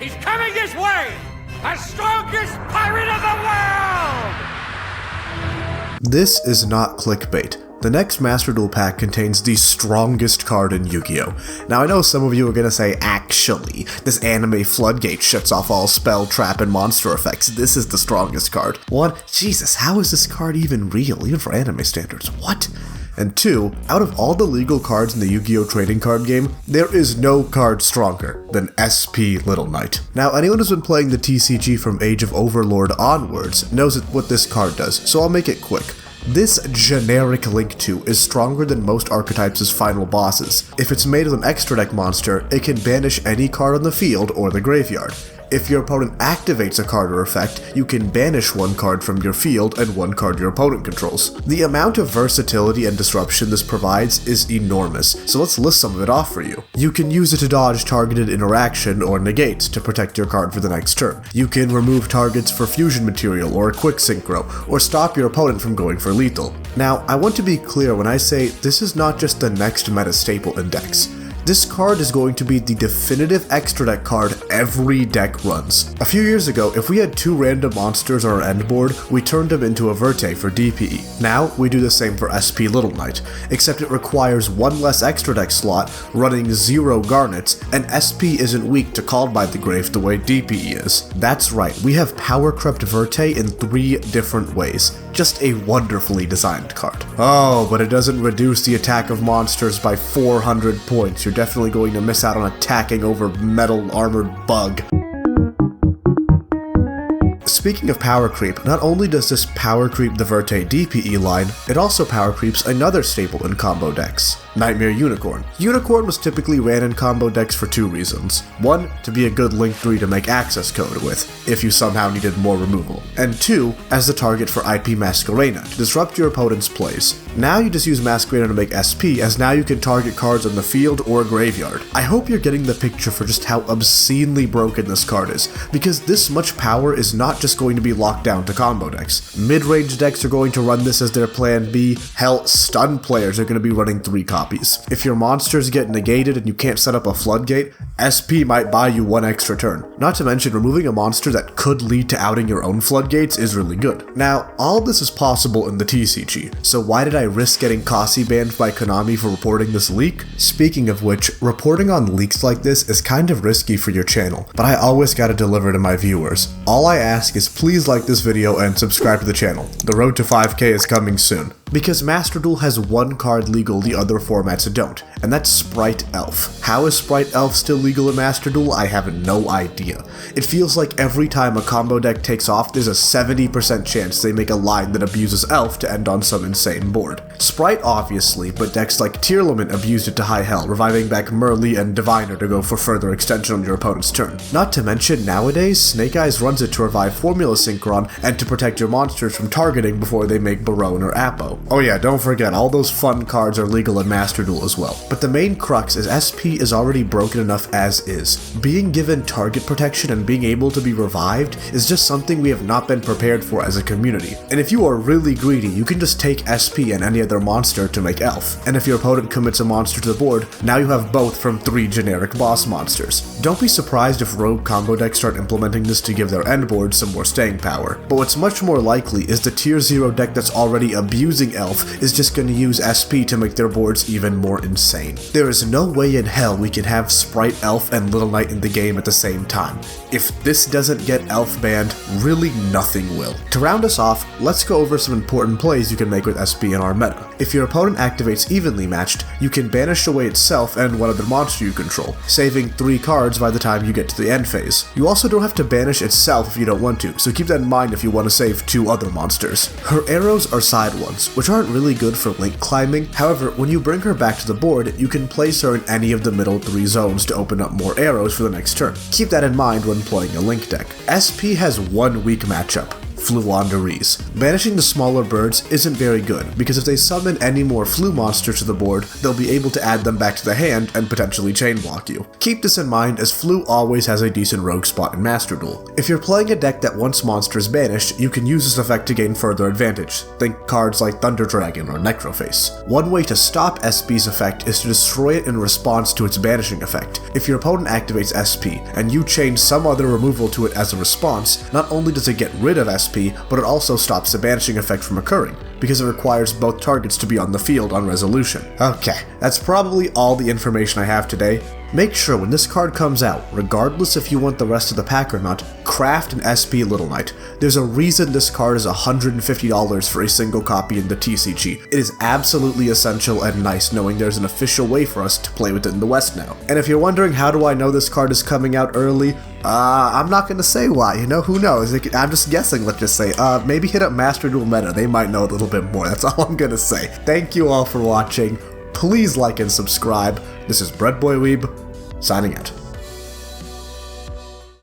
He's coming this way! The strongest pirate of the world! This is not clickbait. The next Master Duel pack contains the strongest card in Yu-Gi-Oh! Now I know some of you are gonna say, actually, this anime floodgate shuts off all spell, trap, and monster effects. This is the strongest card. 1. Jesus, how is this card even real, even for anime standards? What? And 2, out of all the legal cards in the Yu-Gi-Oh! Trading card game, there is no card stronger than SP Little Knight. Now, anyone who's been playing the TCG from Age of Overlord onwards knows what this card does, so I'll make it quick. This generic Link 2 is stronger than most archetypes' final bosses. If it's made with an extra deck monster, it can banish any card on the field or the graveyard. If your opponent activates a card or effect, you can banish one card from your field and one card your opponent controls. The amount of versatility and disruption this provides is enormous, so let's list some of it off for you. You can use it to dodge targeted interaction or negates to protect your card for the next turn. You can remove targets for fusion material or a quick synchro, or stop your opponent from going for lethal. Now, I want to be clear when I say this is not just the next meta staple in decks. This card is going to be the definitive extra deck card every deck runs. A few years ago, if we had 2 random monsters on our end board, we turned them into a Verte for DPE. Now, we do the same for SP Little Knight, except it requires 1 less extra deck slot, running 0 garnets, and SP isn't weak to Called by the Grave the way DPE is. That's right, we have Power Crept Verte in 3 different ways. Just a wonderfully designed card. Oh, but it doesn't reduce the attack of monsters by 400 points. You're definitely going to miss out on attacking over metal armored bug. Speaking of power creep, not only does this power creep the Verte DPE line, it also power creeps another staple in combo decks, Nightmare Unicorn. Unicorn was typically ran in combo decks for 2 reasons. 1, to be a good Link 3 to make access code with, if you somehow needed more removal. And 2, as the target for IP Masquerena, to disrupt your opponent's plays. Now you just use Masquerena to make SP, as now you can target cards on the field or graveyard. I hope you're getting the picture for just how obscenely broken this card is, because this much power is not just going to be locked down to combo decks. Mid-range decks are going to run this as their plan B, hell, stun players are going to be running 3 copies. If your monsters get negated and you can't set up a floodgate, SP might buy you 1 extra turn. Not to mention, removing a monster that could lead to outing your own floodgates is really good. Now, all this is possible in the TCG, so why did I risk getting Kasi banned by Konami for reporting this leak? Speaking of which, reporting on leaks like this is kind of risky for your channel, but I always gotta deliver to my viewers. All I ask is please like this video and subscribe to the channel. The road to 5K is coming soon. Because Master Duel has 1 card legal the other formats don't, and that's Sprite Elf. How is Sprite Elf still legal in Master Duel? I have no idea. It feels like every time a combo deck takes off, there's a 70% chance they make a line that abuses Elf to end on some insane board. Sprite obviously, but decks like Tearlament abused it to high hell, reviving back Merlee and Diviner to go for further extension on your opponent's turn. Not to mention, nowadays, Snake Eyes runs it to revive Formula Synchron and to protect your monsters from targeting before they make Barone or Apo. Oh yeah, don't forget, all those fun cards are legal in Master Duel as well. But the main crux is SP is already broken enough as is. Being given target protection and being able to be revived is just something we have not been prepared for as a community. And if you are really greedy, you can just take SP and any other monster to make Elf. And if your opponent commits a monster to the board, now you have both from 3 generic boss monsters. Don't be surprised if rogue combo decks start implementing this to give their end board some more staying power. But what's much more likely is the tier 0 deck that's already abusing Elf is just going to use SP to make their boards even more insane. There is no way in hell we can have Sprite Elf and Little Knight in the game at the same time. If this doesn't get Elf banned, really nothing will. To round us off, let's go over some important plays you can make with SP in our meta. If your opponent activates evenly matched, you can banish away itself and one other monster you control, saving 3 cards by the time you get to the end phase. You also don't have to banish itself if you don't want to, so keep that in mind if you want to save 2 other monsters. Her arrows are side ones, which aren't really good for link climbing. However, when you bring her back to the board, you can place her in any of the middle 3 zones to open up more arrows for the next turn. Keep that in mind when playing a link deck. SP has 1 weak matchup: Fluanderees. Banishing the smaller birds isn't very good, because if they summon any more Flu monsters to the board, they'll be able to add them back to the hand and potentially chain block you. Keep this in mind, as Flu always has a decent rogue spot in Master Duel. If you're playing a deck that wants monsters banished, you can use this effect to gain further advantage. Think cards like Thunder Dragon or Necroface. One way to stop SP's effect is to destroy it in response to its banishing effect. If your opponent activates SP, and you change some other removal to it as a response, not only does it get rid of SP, but it also stops the banishing effect from occurring, because it requires both targets to be on the field on resolution. Okay, that's probably all the information I have today. Make sure when this card comes out, regardless if you want the rest of the pack or not, craft an SP Little Knight. There's a reason this card is $150 for a single copy in the TCG. It is absolutely essential and nice knowing there's an official way for us to play with it in the West now. And if you're wondering how do I know this card is coming out early, I'm not gonna say why, who knows? I'm just guessing, let's just say. Maybe hit up Master Duel Meta, they might know a little bit more, that's all I'm gonna say. Thank you all for watching. Please like and subscribe. This is BreadBoyWeeb, signing out.